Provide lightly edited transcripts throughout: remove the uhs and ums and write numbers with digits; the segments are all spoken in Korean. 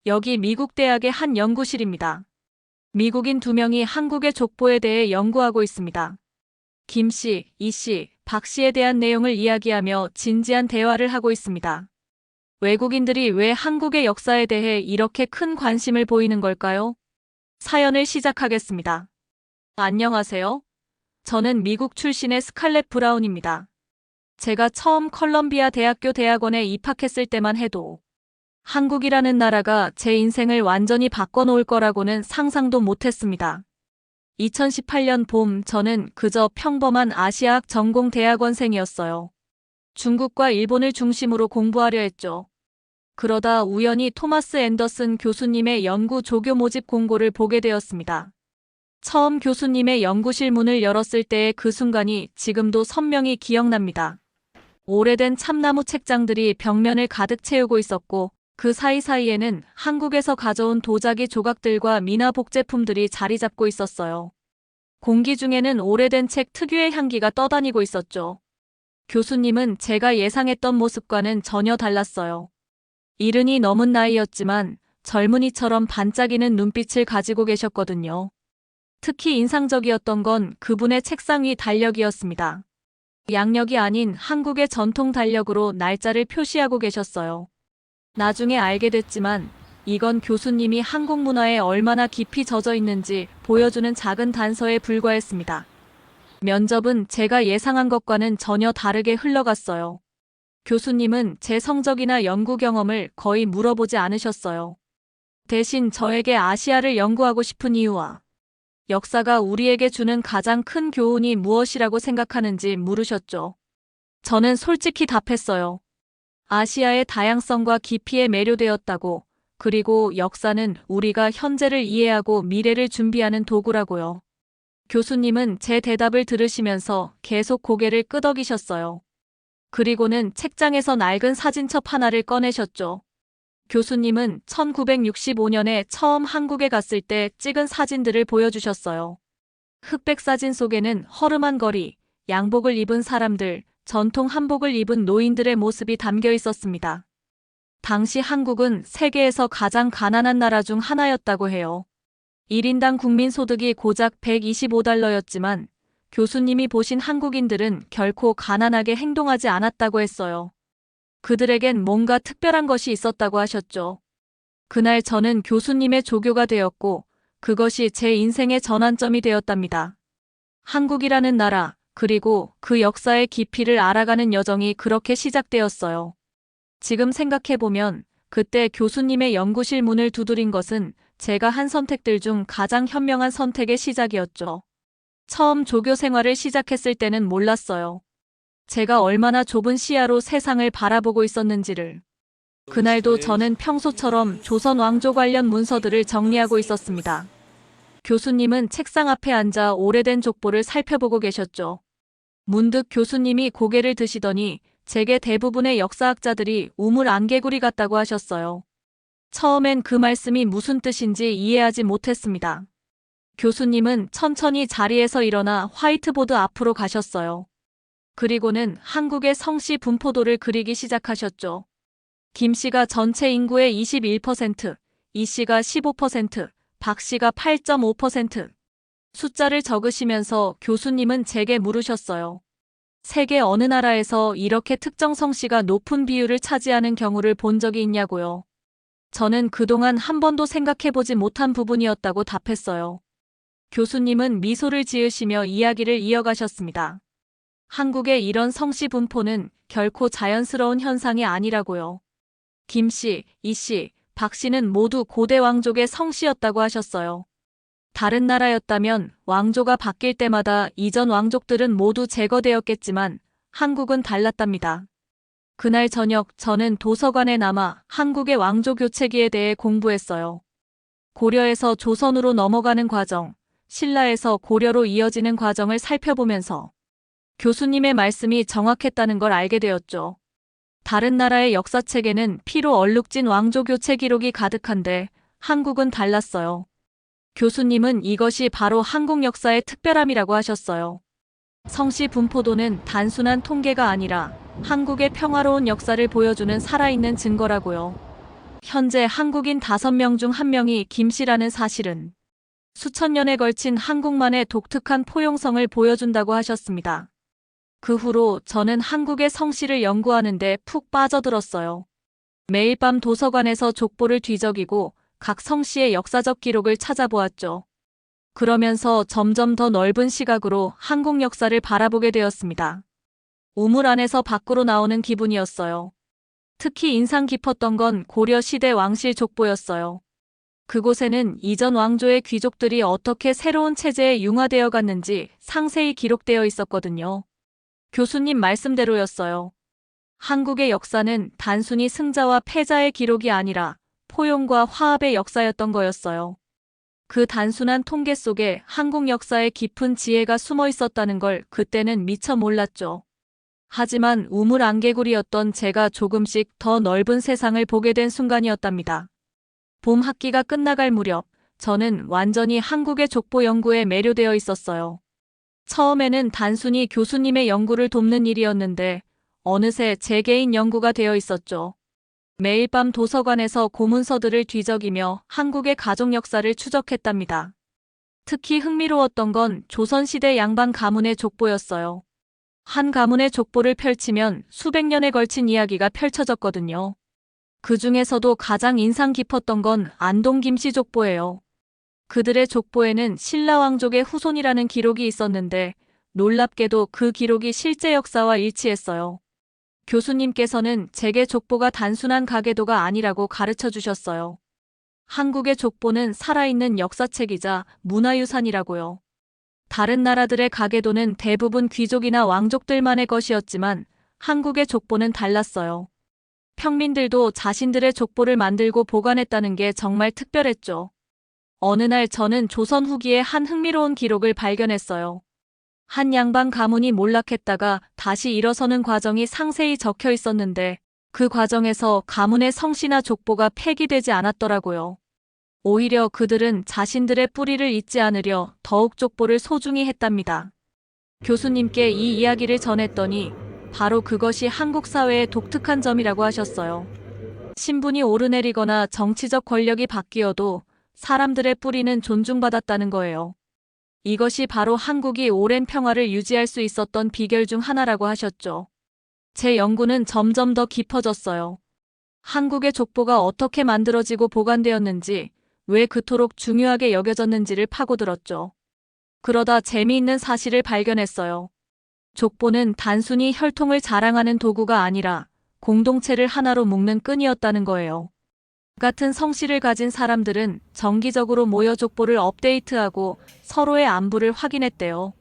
여기 미국 대학의 한 연구실입니다. 미국인 2명이 한국의 족보에 대해 연구하고 있습니다. 김 씨, 이 씨, 박 씨에 대한 내용을 이야기하며 진지한 대화를 하고 있습니다. 외국인들이 왜 한국의 역사에 대해 이렇게 큰 관심을 보이는 걸까요? 사연을 시작하겠습니다. 안녕하세요. 저는 미국 출신의 스칼렛 브라운입니다. 제가 처음 컬럼비아 대학교 대학원에 입학했을 때만 해도 한국이라는 나라가 제 인생을 완전히 바꿔놓을 거라고는 상상도 못했습니다. 2018년 봄 저는 그저 평범한 아시아학 전공 대학원생이었어요. 중국과 일본을 중심으로 공부하려 했죠. 그러다 우연히 토마스 앤더슨 교수님의 연구 조교 모집 공고를 보게 되었습니다. 처음 교수님의 연구실 문을 열었을 때의 그 순간이 지금도 선명히 기억납니다. 오래된 참나무 책장들이 벽면을 가득 채우고 있었고 그 사이사이에는 한국에서 가져온 도자기 조각들과 미나 복제품들이 자리 잡고 있었어요. 공기 중에는 오래된 책 특유의 향기가 떠다니고 있었죠. 교수님은 제가 예상했던 모습과는 전혀 달랐어요. 이른이 넘은 나이였지만 젊은이처럼 반짝이는 눈빛을 가지고 계셨거든요. 특히 인상적이었던 건 그분의 책상 위 달력이었습니다. 양력이 아닌 한국의 전통 달력으로 날짜를 표시하고 계셨어요. 나중에 알게 됐지만 이건 교수님이 한국 문화에 얼마나 깊이 젖어 있는지 보여주는 작은 단서에 불과했습니다. 면접은 제가 예상한 것과는 전혀 다르게 흘러갔어요. 교수님은 제 성적이나 연구 경험을 거의 물어보지 않으셨어요. 대신 저에게 아시아를 연구하고 싶은 이유와 역사가 우리에게 주는 가장 큰 교훈이 무엇이라고 생각하는지 물으셨죠. 저는 솔직히 답했어요. 아시아의 다양성과 깊이에 매료되었다고, 그리고 역사는 우리가 현재를 이해하고 미래를 준비하는 도구라고요. 교수님은 제 대답을 들으시면서 계속 고개를 끄덕이셨어요. 그리고는 책장에서 낡은 사진첩 하나를 꺼내셨죠. 교수님은 1965년에 처음 한국에 갔을 때 찍은 사진들을 보여주셨어요. 흑백 사진 속에는 허름한 거리, 양복을 입은 사람들, 전통 한복을 입은 노인들의 모습이 담겨 있었습니다. 당시 한국은 세계에서 가장 가난한 나라 중 하나였다고 해요. 1인당 국민소득이 고작 125달러였지만 교수님이 보신 한국인들은 결코 가난하게 행동하지 않았다고 했어요. 그들에겐 뭔가 특별한 것이 있었다고 하셨죠. 그날 저는 교수님의 조교가 되었고 그것이 제 인생의 전환점이 되었답니다. 한국이라는 나라, 그리고 그 역사의 깊이를 알아가는 여정이 그렇게 시작되었어요. 지금 생각해보면 그때 교수님의 연구실 문을 두드린 것은 제가 한 선택들 중 가장 현명한 선택의 시작이었죠. 처음 조교 생활을 시작했을 때는 몰랐어요. 제가 얼마나 좁은 시야로 세상을 바라보고 있었는지를. 그날도 저는 평소처럼 조선 왕조 관련 문서들을 정리하고 있었습니다. 교수님은 책상 앞에 앉아 오래된 족보를 살펴보고 계셨죠. 문득 교수님이 고개를 드시더니 제게 대부분의 역사학자들이 우물 안개구리 같다고 하셨어요. 처음엔 그 말씀이 무슨 뜻인지 이해하지 못했습니다. 교수님은 천천히 자리에서 일어나 화이트보드 앞으로 가셨어요. 그리고는 한국의 성씨 분포도를 그리기 시작하셨죠. 김 씨가 전체 인구의 21%, 이 씨가 15%, 박 씨가 8.5%. 숫자를 적으시면서 교수님은 제게 물으셨어요. 세계 어느 나라에서 이렇게 특정 성씨가 높은 비율을 차지하는 경우를 본 적이 있냐고요. 저는 그동안 한 번도 생각해보지 못한 부분이었다고 답했어요. 교수님은 미소를 지으시며 이야기를 이어가셨습니다. 한국의 이런 성씨 분포는 결코 자연스러운 현상이 아니라고요. 김 씨, 이 씨, 박 씨는 모두 고대 왕족의 성씨였다고 하셨어요. 다른 나라였다면 왕조가 바뀔 때마다 이전 왕족들은 모두 제거되었겠지만 한국은 달랐답니다. 그날 저녁 저는 도서관에 남아 한국의 왕조 교체기에 대해 공부했어요. 고려에서 조선으로 넘어가는 과정, 신라에서 고려로 이어지는 과정을 살펴보면서 교수님의 말씀이 정확했다는 걸 알게 되었죠. 다른 나라의 역사책에는 피로 얼룩진 왕조 교체 기록이 가득한데 한국은 달랐어요. 교수님은 이것이 바로 한국 역사의 특별함이라고 하셨어요. 성씨 분포도는 단순한 통계가 아니라 한국의 평화로운 역사를 보여주는 살아있는 증거라고요. 현재 한국인 5명 중 1명이 김씨라는 사실은 수천 년에 걸친 한국만의 독특한 포용성을 보여준다고 하셨습니다. 그 후로 저는 한국의 성씨를 연구하는데 푹 빠져들었어요. 매일 밤 도서관에서 족보를 뒤적이고 각 성씨의 역사적 기록을 찾아보았죠. 그러면서 점점 더 넓은 시각으로 한국 역사를 바라보게 되었습니다. 우물 안에서 밖으로 나오는 기분이었어요. 특히 인상 깊었던 건 고려 시대 왕실 족보였어요. 그곳에는 이전 왕조의 귀족들이 어떻게 새로운 체제에 융화되어 갔는지 상세히 기록되어 있었거든요. 교수님 말씀대로였어요. 한국의 역사는 단순히 승자와 패자의 기록이 아니라 포용과 화합의 역사였던 거였어요. 그 단순한 통계 속에 한국 역사의 깊은 지혜가 숨어 있었다는 걸 그때는 미처 몰랐죠. 하지만 우물 안개구리였던 제가 조금씩 더 넓은 세상을 보게 된 순간이었답니다. 봄 학기가 끝나갈 무렵 저는 완전히 한국의 족보 연구에 매료되어 있었어요. 처음에는 단순히 교수님의 연구를 돕는 일이었는데 어느새 제 개인 연구가 되어 있었죠. 매일 밤 도서관에서 고문서들을 뒤적이며 한국의 가족 역사를 추적했답니다. 특히 흥미로웠던 건 조선시대 양반 가문의 족보였어요. 한 가문의 족보를 펼치면 수백 년에 걸친 이야기가 펼쳐졌거든요. 그 중에서도 가장 인상 깊었던 건 안동 김씨 족보예요. 그들의 족보에는 신라왕족의 후손이라는 기록이 있었는데 놀랍게도 그 기록이 실제 역사와 일치했어요. 교수님께서는 제게 족보가 단순한 가계도가 아니라고 가르쳐 주셨어요. 한국의 족보는 살아있는 역사책이자 문화유산이라고요. 다른 나라들의 가계도는 대부분 귀족이나 왕족들만의 것이었지만 한국의 족보는 달랐어요. 평민들도 자신들의 족보를 만들고 보관했다는 게 정말 특별했죠. 어느 날 저는 조선 후기의 한 흥미로운 기록을 발견했어요. 한 양반 가문이 몰락했다가 다시 일어서는 과정이 상세히 적혀 있었는데 그 과정에서 가문의 성씨나 족보가 폐기되지 않았더라고요. 오히려 그들은 자신들의 뿌리를 잊지 않으려 더욱 족보를 소중히 했답니다. 교수님께 이 이야기를 전했더니 바로 그것이 한국 사회의 독특한 점이라고 하셨어요. 신분이 오르내리거나 정치적 권력이 바뀌어도 사람들의 뿌리는 존중받았다는 거예요. 이것이 바로 한국이 오랜 평화를 유지할 수 있었던 비결 중 하나라고 하셨죠. 제 연구는 점점 더 깊어졌어요. 한국의 족보가 어떻게 만들어지고 보관되었는지, 왜 그토록 중요하게 여겨졌는지를 파고들었죠. 그러다 재미있는 사실을 발견했어요. 족보는 단순히 혈통을 자랑하는 도구가 아니라 공동체를 하나로 묶는 끈이었다는 거예요. 같은 성씨를 가진 사람들은 정기적으로 모여 족보를 업데이트하고 서로의 안부를 확인했대요.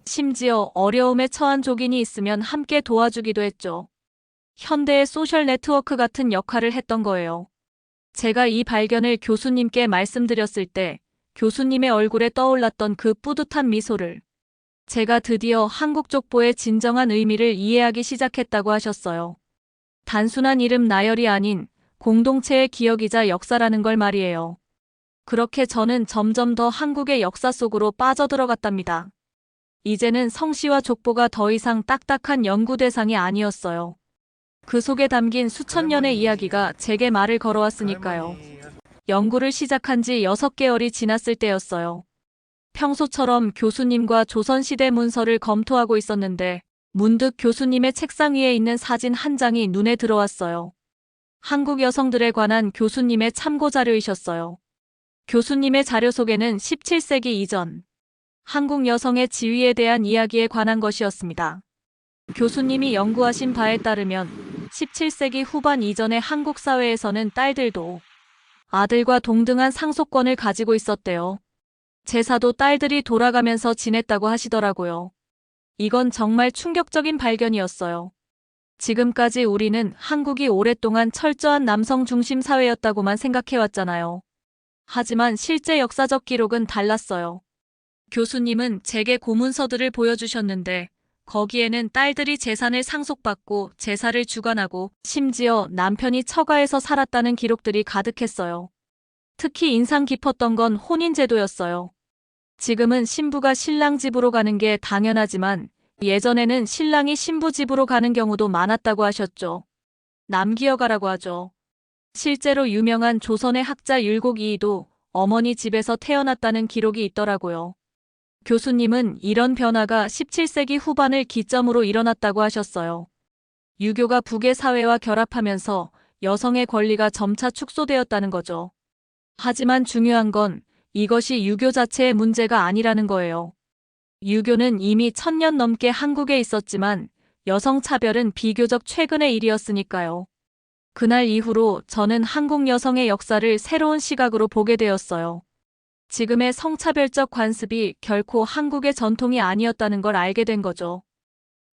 심지어 어려움에 처한 족인이 있으면 함께 도와주기도 했죠. 현대의 소셜 네트워크 같은 역할을 했던 거예요. 제가 이 발견을 교수님께 말씀드렸을 때 교수님의 얼굴에 떠올랐던 그 뿌듯한 미소를 제가 드디어 한국 족보의 진정한 의미를 이해하기 시작했다고 하셨어요. 단순한 이름 나열이 아닌 공동체의 기억이자 역사라는 걸 말이에요. 그렇게 저는 점점 더 한국의 역사 속으로 빠져들어갔답니다. 이제는 성씨와 족보가 더 이상 딱딱한 연구 대상이 아니었어요. 그 속에 담긴 수천 년의 이야기가 제게 말을 걸어왔으니까요. 연구를 시작한 지 6개월이 지났을 때였어요. 평소처럼 교수님과 조선시대 문서를 검토하고 있었는데 문득 교수님의 책상 위에 있는 사진 한 장이 눈에 들어왔어요. 한국 여성들에 관한 교수님의 참고 자료이셨어요. 교수님의 자료 속에는 17세기 이전 한국 여성의 지위에 대한 이야기에 관한 것이었습니다. 교수님이 연구하신 바에 따르면 17세기 후반 이전의 한국 사회에서는 딸들도 아들과 동등한 상속권을 가지고 있었대요. 제사도 딸들이 돌아가면서 지냈다고 하시더라고요. 이건 정말 충격적인 발견이었어요. 지금까지 우리는 한국이 오랫동안 철저한 남성 중심 사회였다고만 생각해왔잖아요. 하지만 실제 역사적 기록은 달랐어요. 교수님은 제게 고문서들을 보여주셨는데 거기에는 딸들이 재산을 상속받고 제사를 주관하고 심지어 남편이 처가에서 살았다는 기록들이 가득했어요. 특히 인상 깊었던 건 혼인제도였어요. 지금은 신부가 신랑 집으로 가는 게 당연하지만 예전에는 신랑이 신부 집으로 가는 경우도 많았다고 하셨죠. 남기어가라고 하죠. 실제로 유명한 조선의 학자 율곡이이도 어머니 집에서 태어났다는 기록이 있더라고요. 교수님은 이런 변화가 17세기 후반을 기점으로 일어났다고 하셨어요. 유교가 북의 사회와 결합하면서 여성의 권리가 점차 축소되었다는 거죠. 하지만 중요한 건 이것이 유교 자체의 문제가 아니라는 거예요. 유교는 이미 1000년 넘게 한국에 있었지만 여성 차별은 비교적 최근의 일이었으니까요. 그날 이후로 저는 한국 여성의 역사를 새로운 시각으로 보게 되었어요. 지금의 성차별적 관습이 결코 한국의 전통이 아니었다는 걸 알게 된 거죠.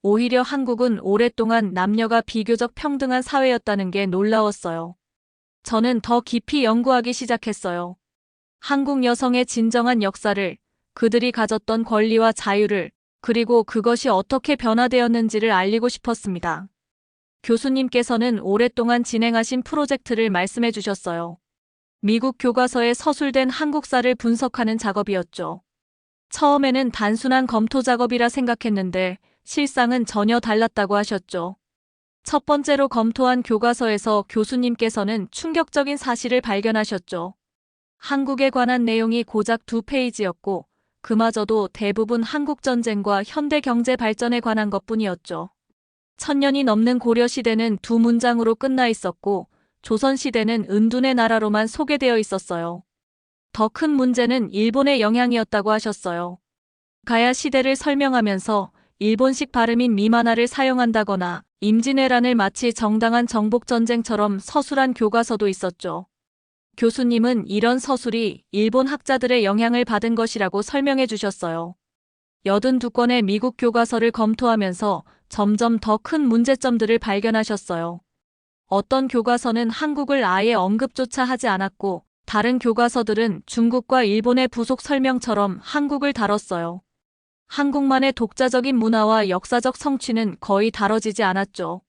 오히려 한국은 오랫동안 남녀가 비교적 평등한 사회였다는 게 놀라웠어요. 저는 더 깊이 연구하기 시작했어요. 한국 여성의 진정한 역사를, 그들이 가졌던 권리와 자유를, 그리고 그것이 어떻게 변화되었는지를 알리고 싶었습니다. 교수님께서는 오랫동안 진행하신 프로젝트를 말씀해 주셨어요. 미국 교과서에 서술된 한국사를 분석하는 작업이었죠. 처음에는 단순한 검토 작업이라 생각했는데 실상은 전혀 달랐다고 하셨죠. 첫 번째로 검토한 교과서에서 교수님께서는 충격적인 사실을 발견하셨죠. 한국에 관한 내용이 고작 2페이지였고 그마저도 대부분 한국전쟁과 현대 경제 발전에 관한 것뿐이었죠. 1000년이 넘는 고려시대는 2문장으로 끝나 있었고 조선시대는 은둔의 나라로만 소개되어 있었어요. 더 큰 문제는 일본의 영향이었다고 하셨어요. 가야 시대를 설명하면서 일본식 발음인 미마나를 사용한다거나 임진왜란을 마치 정당한 정복전쟁처럼 서술한 교과서도 있었죠. 교수님은 이런 서술이 일본 학자들의 영향을 받은 것이라고 설명해 주셨어요. 82건의 미국 교과서를 검토하면서 점점 더 큰 문제점들을 발견하셨어요. 어떤 교과서는 한국을 아예 언급조차 하지 않았고 다른 교과서들은 중국과 일본의 부속 설명처럼 한국을 다뤘어요. 한국만의 독자적인 문화와 역사적 성취는 거의 다뤄지지 않았죠.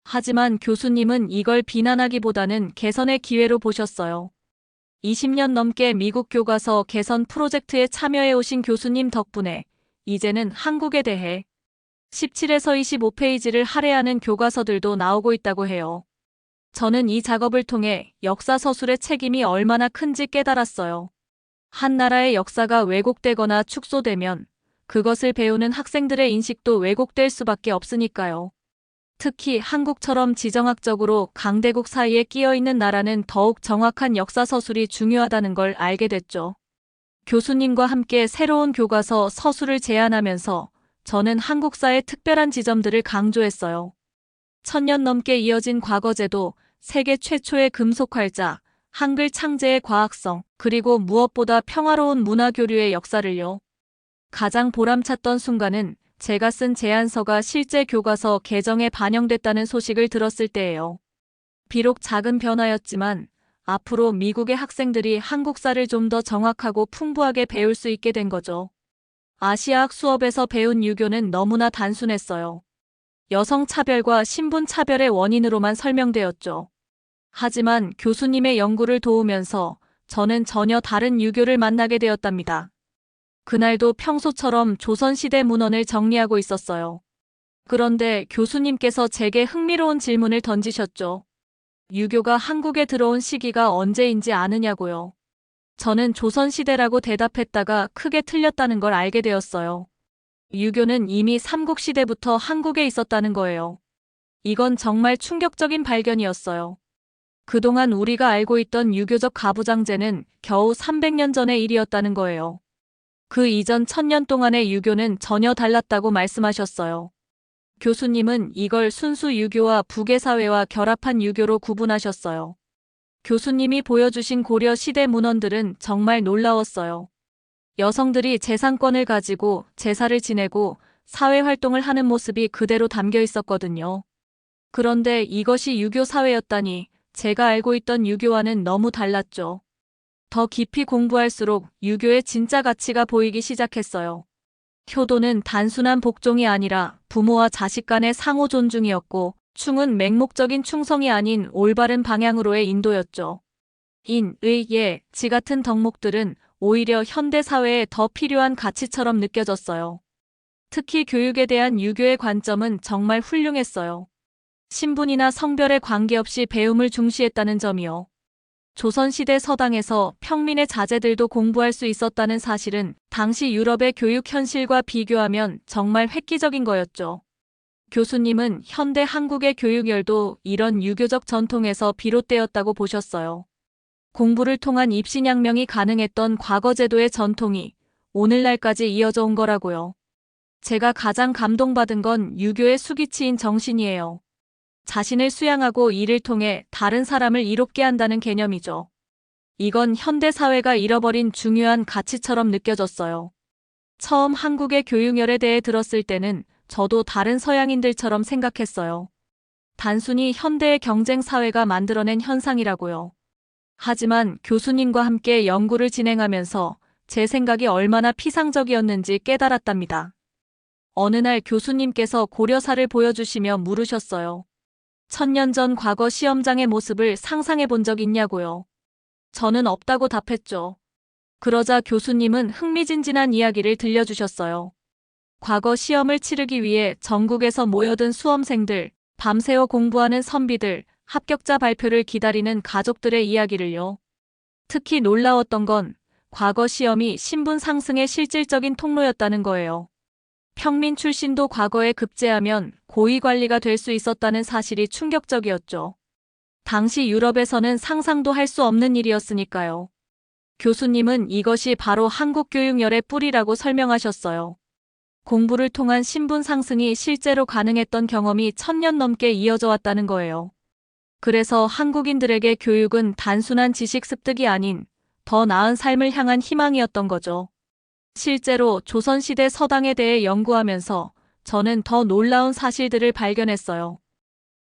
하지만 교수님은 이걸 비난하기보다는 개선의 기회로 보셨어요. 20년 넘게 미국 교과서 개선 프로젝트에 참여해 오신 교수님 덕분에 이제는 한국에 대해 17에서 25페이지를 할애하는 교과서들도 나오고 있다고 해요. 저는 이 작업을 통해 역사 서술의 책임이 얼마나 큰지 깨달았어요. 한 나라의 역사가 왜곡되거나 축소되면 그것을 배우는 학생들의 인식도 왜곡될 수밖에 없으니까요. 특히 한국처럼 지정학적으로 강대국 사이에 끼어 있는 나라는 더욱 정확한 역사 서술이 중요하다는 걸 알게 됐죠. 교수님과 함께 새로운 교과서 서술을 제안하면서 저는 한국사의 특별한 지점들을 강조했어요. 1000년 넘게 이어진 과거제도, 세계 최초의 금속활자, 한글 창제의 과학성, 그리고 무엇보다 평화로운 문화교류의 역사를요. 가장 보람찼던 순간은 제가 쓴 제안서가 실제 교과서 개정에 반영됐다는 소식을 들었을 때예요. 비록 작은 변화였지만 앞으로 미국의 학생들이 한국사를 좀 더 정확하고 풍부하게 배울 수 있게 된 거죠. 아시아학 수업에서 배운 유교는 너무나 단순했어요. 여성 차별과 신분 차별의 원인으로만 설명되었죠. 하지만 교수님의 연구를 도우면서 저는 전혀 다른 유교를 만나게 되었답니다. 그날도 평소처럼 조선시대 문헌을 정리하고 있었어요. 그런데 교수님께서 제게 흥미로운 질문을 던지셨죠. 유교가 한국에 들어온 시기가 언제인지 아느냐고요. 저는 조선시대라고 대답했다가 크게 틀렸다는 걸 알게 되었어요. 유교는 이미 삼국시대부터 한국에 있었다는 거예요. 이건 정말 충격적인 발견이었어요. 그동안 우리가 알고 있던 유교적 가부장제는 겨우 300년 전의 일이었다는 거예요. 그 이전 1000년 동안의 유교는 전혀 달랐다고 말씀하셨어요. 교수님은 이걸 순수 유교와 북의 사회와 결합한 유교로 구분하셨어요. 교수님이 보여주신 고려 시대 문헌들은 정말 놀라웠어요. 여성들이 재산권을 가지고 제사를 지내고 사회활동을 하는 모습이 그대로 담겨 있었거든요. 그런데 이것이 유교 사회였다니 제가 알고 있던 유교와는 너무 달랐죠. 더 깊이 공부할수록 유교의 진짜 가치가 보이기 시작했어요. 효도는 단순한 복종이 아니라 부모와 자식 간의 상호 존중이었고 충은 맹목적인 충성이 아닌 올바른 방향으로의 인도였죠. 인, 의, 예, 지 같은 덕목들은 오히려 현대 사회에 더 필요한 가치처럼 느껴졌어요. 특히 교육에 대한 유교의 관점은 정말 훌륭했어요. 신분이나 성별에 관계없이 배움을 중시했다는 점이요. 조선시대 서당에서 평민의 자제들도 공부할 수 있었다는 사실은 당시 유럽의 교육 현실과 비교하면 정말 획기적인 거였죠. 교수님은 현대 한국의 교육열도 이런 유교적 전통에서 비롯되었다고 보셨어요. 공부를 통한 입신양명이 가능했던 과거 제도의 전통이 오늘날까지 이어져 온 거라고요. 제가 가장 감동받은 건 유교의 수기치인 정신이에요. 자신을 수양하고 이를 통해 다른 사람을 이롭게 한다는 개념이죠. 이건 현대 사회가 잃어버린 중요한 가치처럼 느껴졌어요. 처음 한국의 교육열에 대해 들었을 때는 저도 다른 서양인들처럼 생각했어요. 단순히 현대의 경쟁 사회가 만들어낸 현상이라고요. 하지만 교수님과 함께 연구를 진행하면서 제 생각이 얼마나 피상적이었는지 깨달았답니다. 어느 날 교수님께서 고려사를 보여주시며 물으셨어요. 1000년 전 과거 시험장의 모습을 상상해 본 적 있냐고요. 저는 없다고 답했죠. 그러자 교수님은 흥미진진한 이야기를 들려주셨어요. 과거 시험을 치르기 위해 전국에서 모여든 수험생들, 밤새워 공부하는 선비들, 합격자 발표를 기다리는 가족들의 이야기를요. 특히 놀라웠던 건 과거 시험이 신분 상승의 실질적인 통로였다는 거예요. 평민 출신도 과거에 급제하면 고위 관리가 될 수 있었다는 사실이 충격적이었죠. 당시 유럽에서는 상상도 할 수 없는 일이었으니까요. 교수님은 이것이 바로 한국 교육열의 뿌리라고 설명하셨어요. 공부를 통한 신분 상승이 실제로 가능했던 경험이 1000년 넘게 이어져 왔다는 거예요. 그래서 한국인들에게 교육은 단순한 지식 습득이 아닌 더 나은 삶을 향한 희망이었던 거죠. 실제로 조선시대 서당에 대해 연구하면서 저는 더 놀라운 사실들을 발견했어요.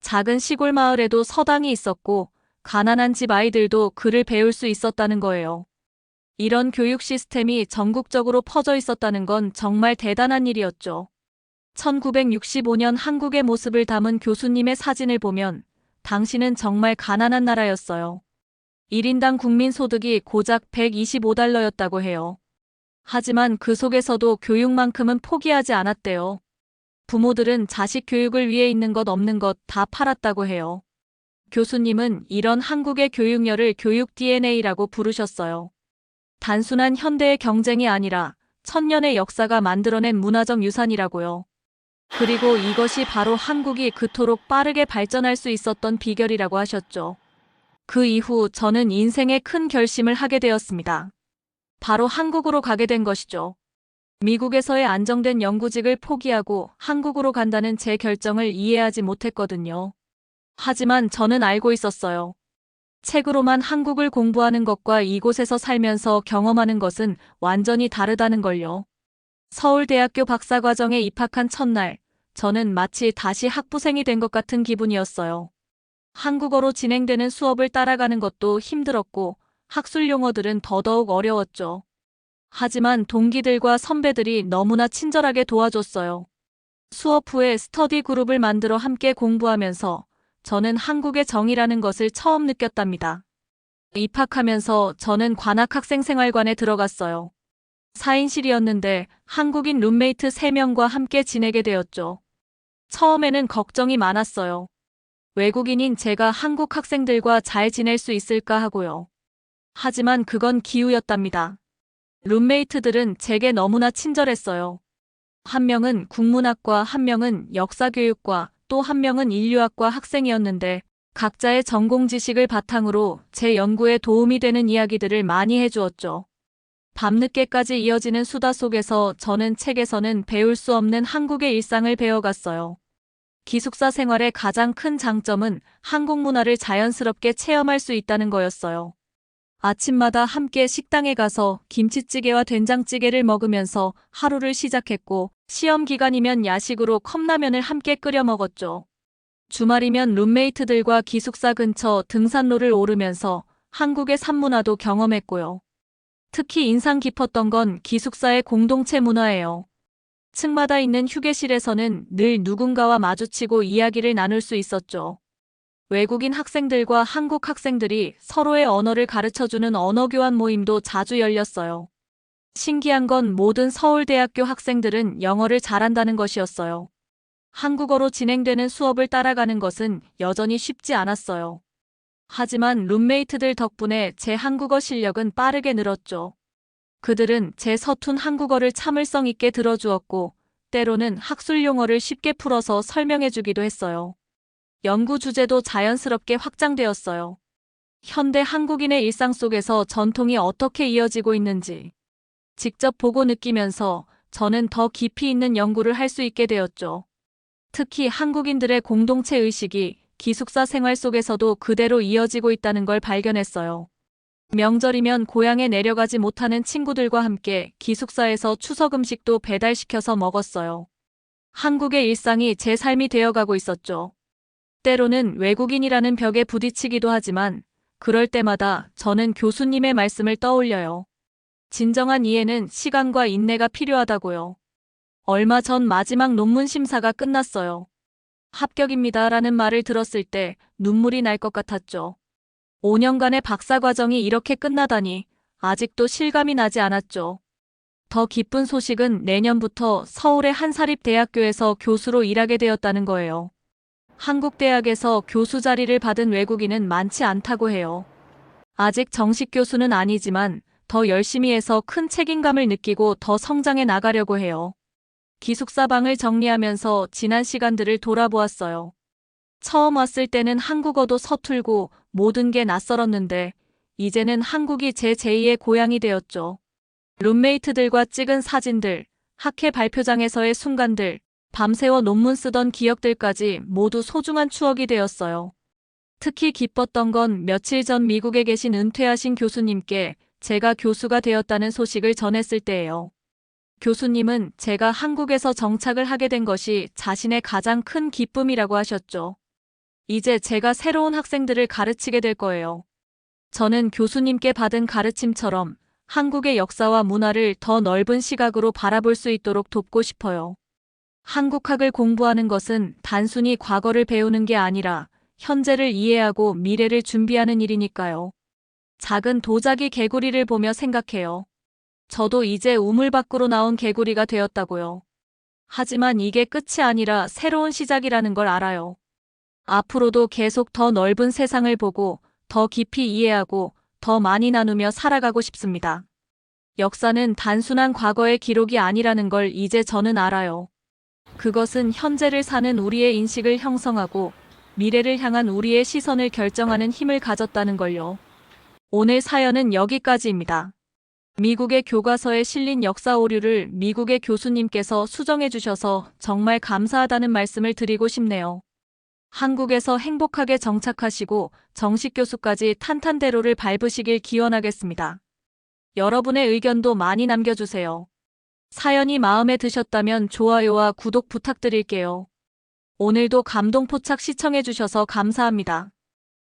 작은 시골 마을에도 서당이 있었고 가난한 집 아이들도 글을 배울 수 있었다는 거예요. 이런 교육 시스템이 전국적으로 퍼져 있었다는 건 정말 대단한 일이었죠. 1965년 한국의 모습을 담은 교수님의 사진을 보면 당시는 정말 가난한 나라였어요. 1인당 국민소득이 고작 125달러였다고 해요. 하지만 그 속에서도 교육만큼은 포기하지 않았대요. 부모들은 자식 교육을 위해 있는 것 없는 것 다 팔았다고 해요. 교수님은 이런 한국의 교육열을 교육 DNA라고 부르셨어요. 단순한 현대의 경쟁이 아니라 1000년의 역사가 만들어낸 문화적 유산이라고요. 그리고 이것이 바로 한국이 그토록 빠르게 발전할 수 있었던 비결이라고 하셨죠. 그 이후 저는 인생의 큰 결심을 하게 되었습니다. 바로 한국으로 가게 된 것이죠. 미국에서의 안정된 연구직을 포기하고 한국으로 간다는 제 결정을 이해하지 못했거든요. 하지만 저는 알고 있었어요. 책으로만 한국을 공부하는 것과 이곳에서 살면서 경험하는 것은 완전히 다르다는 걸요. 서울대학교 박사과정에 입학한 첫날, 저는 마치 다시 학부생이 된 것 같은 기분이었어요. 한국어로 진행되는 수업을 따라가는 것도 힘들었고 학술 용어들은 더더욱 어려웠죠. 하지만 동기들과 선배들이 너무나 친절하게 도와줬어요. 수업 후에 스터디 그룹을 만들어 함께 공부하면서 저는 한국의 정이라는 것을 처음 느꼈답니다. 입학하면서 저는 관악학생생활관에 들어갔어요. 4인실이었는데 한국인 룸메이트 3명과 함께 지내게 되었죠. 처음에는 걱정이 많았어요. 외국인인 제가 한국 학생들과 잘 지낼 수 있을까 하고요. 하지만 그건 기우였답니다. 룸메이트들은 제게 너무나 친절했어요. 한 명은 국문학과, 한 명은 역사교육과, 또 한 명은 인류학과 학생이었는데 각자의 전공 지식을 바탕으로 제 연구에 도움이 되는 이야기들을 많이 해주었죠. 밤늦게까지 이어지는 수다 속에서 저는 책에서는 배울 수 없는 한국의 일상을 배워갔어요. 기숙사 생활의 가장 큰 장점은 한국 문화를 자연스럽게 체험할 수 있다는 거였어요. 아침마다 함께 식당에 가서 김치찌개와 된장찌개를 먹으면서 하루를 시작했고, 시험 기간이면 야식으로 컵라면을 함께 끓여 먹었죠. 주말이면 룸메이트들과 기숙사 근처 등산로를 오르면서 한국의 산문화도 경험했고요. 특히 인상 깊었던 건 기숙사의 공동체 문화예요. 층마다 있는 휴게실에서는 늘 누군가와 마주치고 이야기를 나눌 수 있었죠. 외국인 학생들과 한국 학생들이 서로의 언어를 가르쳐주는 언어교환 모임도 자주 열렸어요. 신기한 건 모든 서울대학교 학생들은 영어를 잘한다는 것이었어요. 한국어로 진행되는 수업을 따라가는 것은 여전히 쉽지 않았어요. 하지만 룸메이트들 덕분에 제 한국어 실력은 빠르게 늘었죠. 그들은 제 서툰 한국어를 참을성 있게 들어주었고, 때로는 학술 용어를 쉽게 풀어서 설명해주기도 했어요. 연구 주제도 자연스럽게 확장되었어요. 현대 한국인의 일상 속에서 전통이 어떻게 이어지고 있는지 직접 보고 느끼면서 저는 더 깊이 있는 연구를 할 수 있게 되었죠. 특히 한국인들의 공동체 의식이 기숙사 생활 속에서도 그대로 이어지고 있다는 걸 발견했어요. 명절이면 고향에 내려가지 못하는 친구들과 함께 기숙사에서 추석 음식도 배달시켜서 먹었어요. 한국의 일상이 제 삶이 되어가고 있었죠. 때로는 외국인이라는 벽에 부딪히기도 하지만 그럴 때마다 저는 교수님의 말씀을 떠올려요. 진정한 이해는 시간과 인내가 필요하다고요. 얼마 전 마지막 논문 심사가 끝났어요. 합격입니다라는 말을 들었을 때 눈물이 날 것 같았죠. 5년간의 박사 과정이 이렇게 끝나다니 아직도 실감이 나지 않았죠. 더 기쁜 소식은 내년부터 서울의 한사립대학교에서 교수로 일하게 되었다는 거예요. 한국 대학에서 교수 자리를 받은 외국인은 많지 않다고 해요. 아직 정식 교수는 아니지만 더 열심히 해서 큰 책임감을 느끼고 더 성장해 나가려고 해요. 기숙사 방을 정리하면서 지난 시간들을 돌아보았어요. 처음 왔을 때는 한국어도 서툴고 모든 게 낯설었는데 이제는 한국이 제 제2의 고향이 되었죠. 룸메이트들과 찍은 사진들, 학회 발표장에서의 순간들, 밤새워 논문 쓰던 기억들까지 모두 소중한 추억이 되었어요. 특히 기뻤던 건 며칠 전 미국에 계신 은퇴하신 교수님께 제가 교수가 되었다는 소식을 전했을 때예요. 교수님은 제가 한국에서 정착을 하게 된 것이 자신의 가장 큰 기쁨이라고 하셨죠. 이제 제가 새로운 학생들을 가르치게 될 거예요. 저는 교수님께 받은 가르침처럼 한국의 역사와 문화를 더 넓은 시각으로 바라볼 수 있도록 돕고 싶어요. 한국학을 공부하는 것은 단순히 과거를 배우는 게 아니라 현재를 이해하고 미래를 준비하는 일이니까요. 작은 도자기 개구리를 보며 생각해요. 저도 이제 우물 밖으로 나온 개구리가 되었다고요. 하지만 이게 끝이 아니라 새로운 시작이라는 걸 알아요. 앞으로도 계속 더 넓은 세상을 보고 더 깊이 이해하고 더 많이 나누며 살아가고 싶습니다. 역사는 단순한 과거의 기록이 아니라는 걸 이제 저는 알아요. 그것은 현재를 사는 우리의 인식을 형성하고 미래를 향한 우리의 시선을 결정하는 힘을 가졌다는 걸요. 오늘 사연은 여기까지입니다. 미국의 교과서에 실린 역사 오류를 미국의 교수님께서 수정해 주셔서 정말 감사하다는 말씀을 드리고 싶네요. 한국에서 행복하게 정착하시고 정식 교수까지 탄탄대로를 밟으시길 기원하겠습니다. 여러분의 의견도 많이 남겨주세요. 사연이 마음에 드셨다면 좋아요와 구독 부탁드릴게요. 오늘도 감동포착 시청해 주셔서 감사합니다.